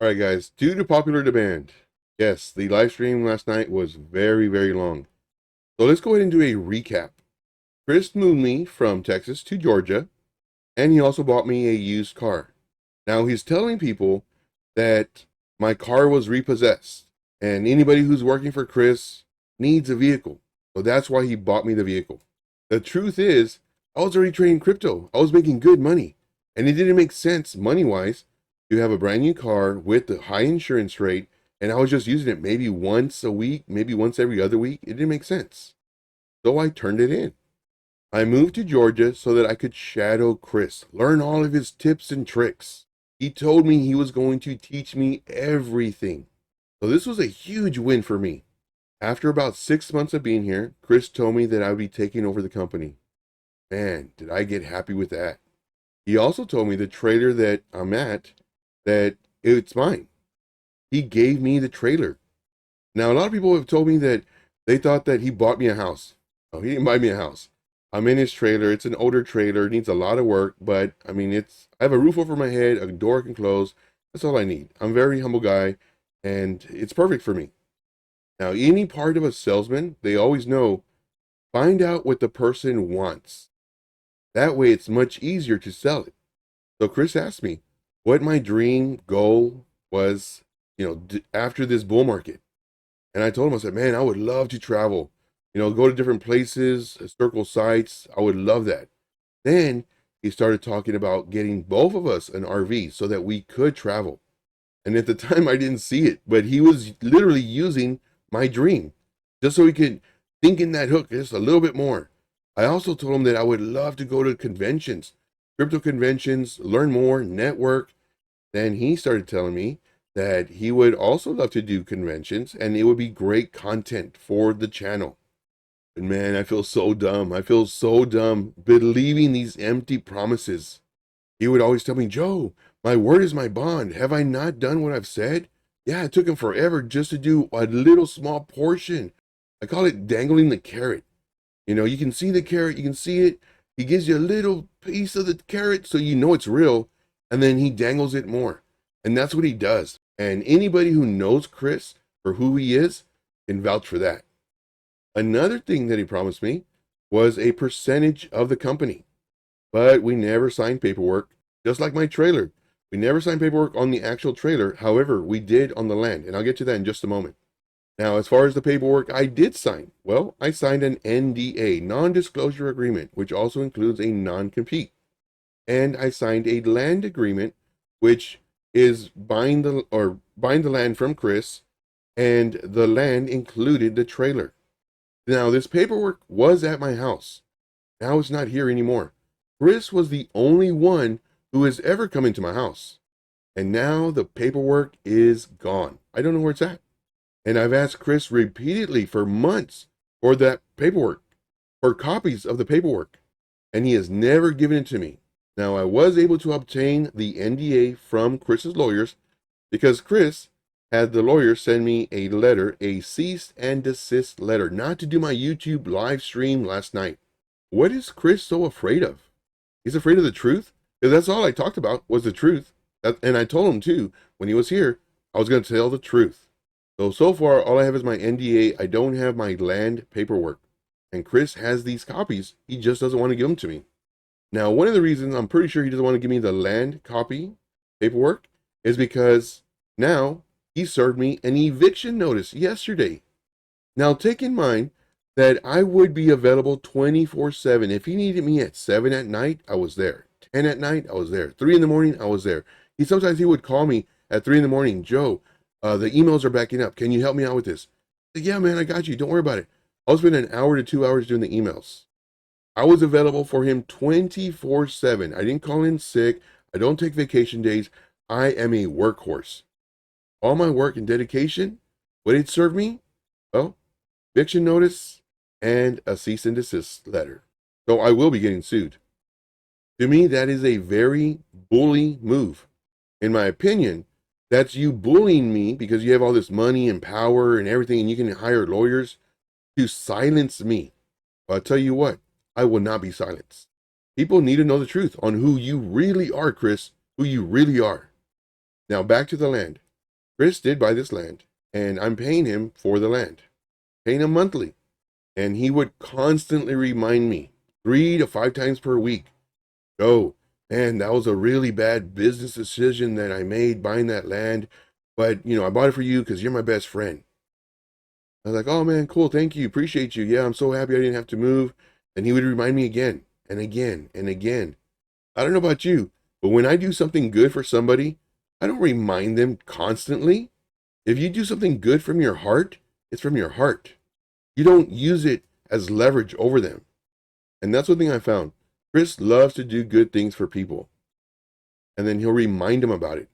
All right, guys, due to popular demand, yes, the live stream last night was very, very long. So let's go ahead and do a recap. Chris moved me from Texas to Georgia, and he also bought me a used car. Now he's telling people that my car was repossessed, and anybody who's working for Chris needs a vehicle. So that's why he bought me the vehicle. The truth is, I was already trading crypto. I was making good money, and it didn't make sense money-wise to have a brand new car with the high insurance rate, and I was just using it maybe once a week, maybe once every other week. It didn't make sense. So I turned it in. I moved to Georgia so that I could shadow Chris, learn all of his tips and tricks. He told me he was going to teach me everything. So this was a huge win for me. After about 6 months of being here, Chris told me that I would be taking over the company. Man, did I get happy with that. He also told me the trailer that I'm at, that it's mine. He gave me the trailer. Now, a lot of people have told me that they thought that he bought me a house. Oh, he didn't buy me a house. I'm in his trailer. It's an older trailer. It needs a lot of work, but I mean, I have a roof over my head, a door I can close. That's all I need. I'm a very humble guy, and it's perfect for me. Now, any part of a salesman, they always know, find out what the person wants. That way, it's much easier to sell it. So Chris asked me what my dream goal was, after this bull market. And I told him, I said, man, I would love to travel, go to different places, historical sites. I would love that. Then he started talking about getting both of us an RV so that we could travel. And at the time, I didn't see it, but he was literally using my dream just so he could think in that hook just a little bit more. I also told him that I would love to go to conventions, crypto conventions, learn more, network. Then he started telling me that he would also love to do conventions and it would be great content for the channel. And man, I feel so dumb. I feel so dumb believing these empty promises. He would always tell me, Joe, my word is my bond. Have I not done what I've said? Yeah, it took him forever just to do a little small portion. I call it dangling the carrot. You can see the carrot, you can see it. He gives you a little piece of the carrot so you know it's real, and then he dangles it more. And that's what he does. And anybody who knows Chris for who he is can vouch for that. Another thing that he promised me was a percentage of the company. But we never signed paperwork, just like my trailer. We never signed paperwork on the actual trailer. However, we did on the land, and I'll get to that in just a moment. Now, as far as the paperwork I did sign, well, I signed an NDA, non-disclosure agreement, which also includes a non-compete. And I signed a land agreement, which is buying the land from Chris, and the land included the trailer. Now, this paperwork was at my house. Now it's not here anymore. Chris was the only one who has ever come into my house. And now the paperwork is gone. I don't know where it's at. And I've asked Chris repeatedly for months for that paperwork, for copies of the paperwork, and he has never given it to me. Now, I was able to obtain the NDA from Chris's lawyers because Chris had the lawyer send me a letter, a cease and desist letter, not to do my YouTube live stream last night. What is Chris so afraid of? He's afraid of the truth? Because that's all I talked about was the truth. And I told him too, when he was here, I was going to tell the truth. So far, all I have is my NDA. I don't have my land paperwork. And Chris has these copies. He just doesn't want to give them to me. Now, one of the reasons I'm pretty sure he doesn't want to give me the land copy paperwork is because now he served me an eviction notice yesterday. Now, take in mind that I would be available 24/7. If he needed me at 7 at night, I was there. 10 at night, I was there. 3 in the morning, I was there. Sometimes he would call me at 3 in the morning, Joe, the emails are backing up. Can you help me out with this? Said, yeah, man, I got you. Don't worry about it. I'll spend an hour to 2 hours doing the emails. I was available for him 24/7. I didn't call in sick. I don't take vacation days. I am a workhorse. All my work and dedication, what it served me? Well, eviction notice and a cease and desist letter. So I will be getting sued. To me, that is a very bully move. In my opinion, that's you bullying me because you have all this money and power and everything, and you can hire lawyers to silence me. But I'll tell you what, I will not be silenced. People need to know the truth on who you really are, Chris, who you really are. Now back to the land. Chris did buy this land, and I'm paying him for the land, paying him monthly. And he would constantly remind me 3 to 5 times per week, "Oh, man, that was a really bad business decision that I made buying that land. But, I bought it for you because you're my best friend." I was like, "Oh, man, cool. Thank you. Appreciate you. Yeah, I'm so happy I didn't have to move." And he would remind me again and again and again. I don't know about you, but when I do something good for somebody, I don't remind them constantly. If you do something good from your heart, it's from your heart. You don't use it as leverage over them. And that's one thing I found. Chris loves to do good things for people. And then he'll remind them about it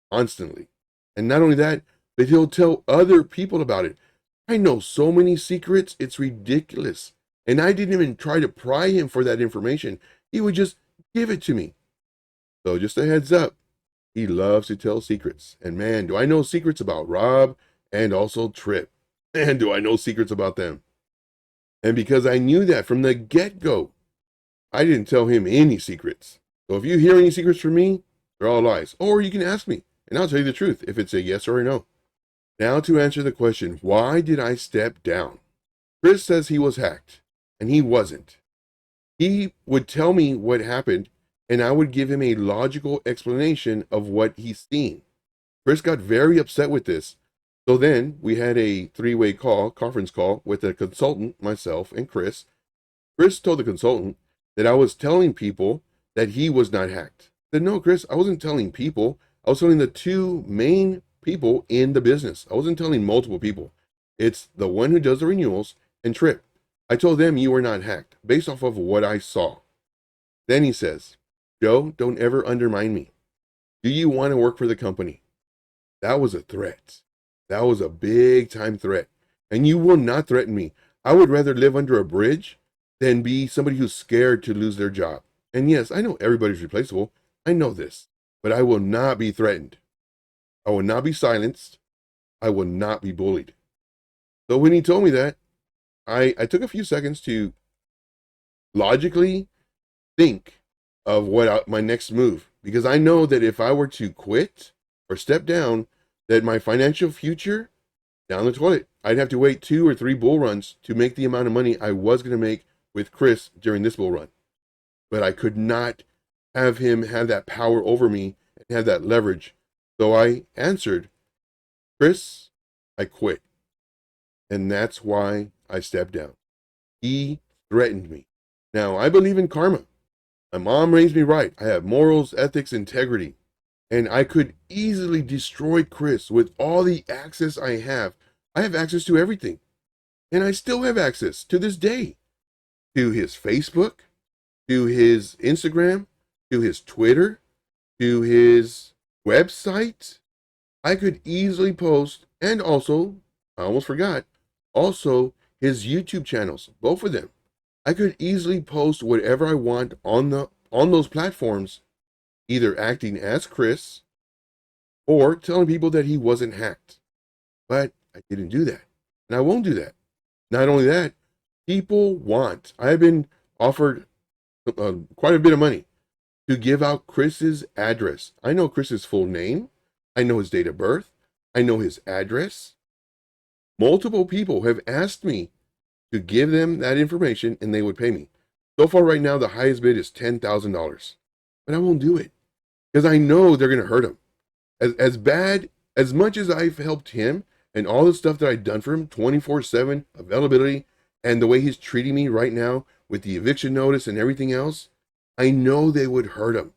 constantly. And not only that, but he'll tell other people about it. I know so many secrets, it's ridiculous. And I didn't even try to pry him for that information. He would just give it to me. So just a heads up, he loves to tell secrets. And man, do I know secrets about Rob and also Trip. And do I know secrets about them? And because I knew that from the get-go, I didn't tell him any secrets. So if you hear any secrets from me, they're all lies. Or you can ask me, and I'll tell you the truth if it's a yes or a no. Now to answer the question, why did I step down? Chris says he was hacked, and he wasn't. He would tell me what happened, and I would give him a logical explanation of what he's seen. Chris got very upset with this. So then we had a three-way conference call with a consultant, myself, and Chris. Chris told the consultant that I was telling people that he was not hacked. I said, "No, Chris, I wasn't telling people. I was telling the two main people in the business. I wasn't telling multiple people. It's the one who does the renewals and Trip. I told them you were not hacked based off of what I saw." Then he says, "Joe, don't ever undermine me. Do you want to work for the company?" That was a threat. That was a big time threat. And you will not threaten me. I would rather live under a bridge than be somebody who's scared to lose their job. And yes, I know everybody's replaceable. I know this. But I will not be threatened. I will not be silenced. I will not be bullied. So when he told me that, I took a few seconds to logically think of my next move. Because I know that if I were to quit or step down, that my financial future down the toilet. I'd have to wait 2 or 3 bull runs to make the amount of money I was going to make with Chris during this bull run. But I could not have him have that power over me and have that leverage. So I answered, "Chris, I quit." And that's why I stepped down. He threatened me. Now, I believe in karma. My mom raised me right. I have morals, ethics, integrity. And I could easily destroy Chris with all the access I have. I have access to everything. And I still have access to this day to his Facebook, to his Instagram, to his Twitter, to his website. I could easily post, and also, I almost forgot, also his YouTube channels, both of them. I could easily post whatever I want on those platforms, either acting as Chris or telling people that he wasn't hacked. But I didn't do that. And I won't do that. Not only that, I've been offered quite a bit of money to give out Chris's address. I know Chris's full name. I know his date of birth. I know his address. Multiple people have asked me to give them that information and they would pay me. So far right now, the highest bid is $10,000. But I won't do it because I know they're going to hurt him. As much as I've helped him and all the stuff that I've done for him, 24/7 availability, and the way he's treating me right now with the eviction notice and everything else, I know they would hurt him.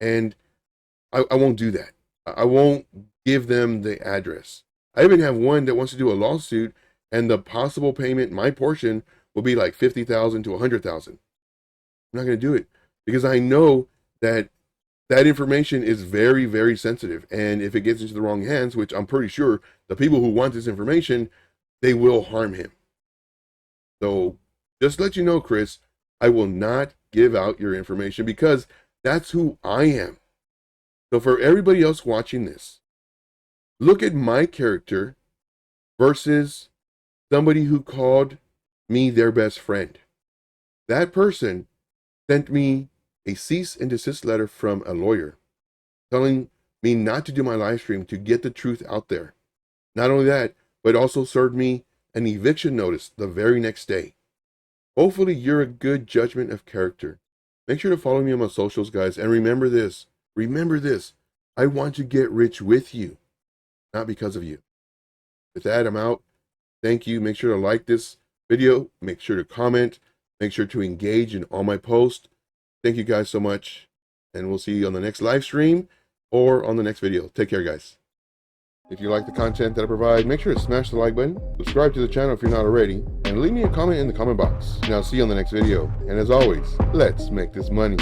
And I won't do that. I won't give them the address. I even have one that wants to do a lawsuit, and the possible payment, my portion, will be like $50,000 to $100,000. I'm not going to do it because I know that information is very, very sensitive. And if it gets into the wrong hands, which I'm pretty sure the people who want this information, they will harm him. So just let you know, Chris, I will not give out your information because that's who I am. So for everybody else watching this, look at my character versus somebody who called me their best friend. That person sent me a cease and desist letter from a lawyer telling me not to do my live stream to get the truth out there. Not only that, but also served me an eviction notice the very next day. Hopefully you're a good judgment of character. Make sure to follow me on my socials, guys. And remember this. I want to get rich with you, not because of you. With that, I'm out. Thank you. Make sure to like this video. Make sure to comment. Make sure to engage in all my posts. Thank you guys so much. And we'll see you on the next live stream or on the next video. Take care, guys. If you like the content that I provide, make sure to smash the like button, subscribe to the channel if you're not already, and leave me a comment in the comment box. And I'll see you on the next video. And as always, let's make this money.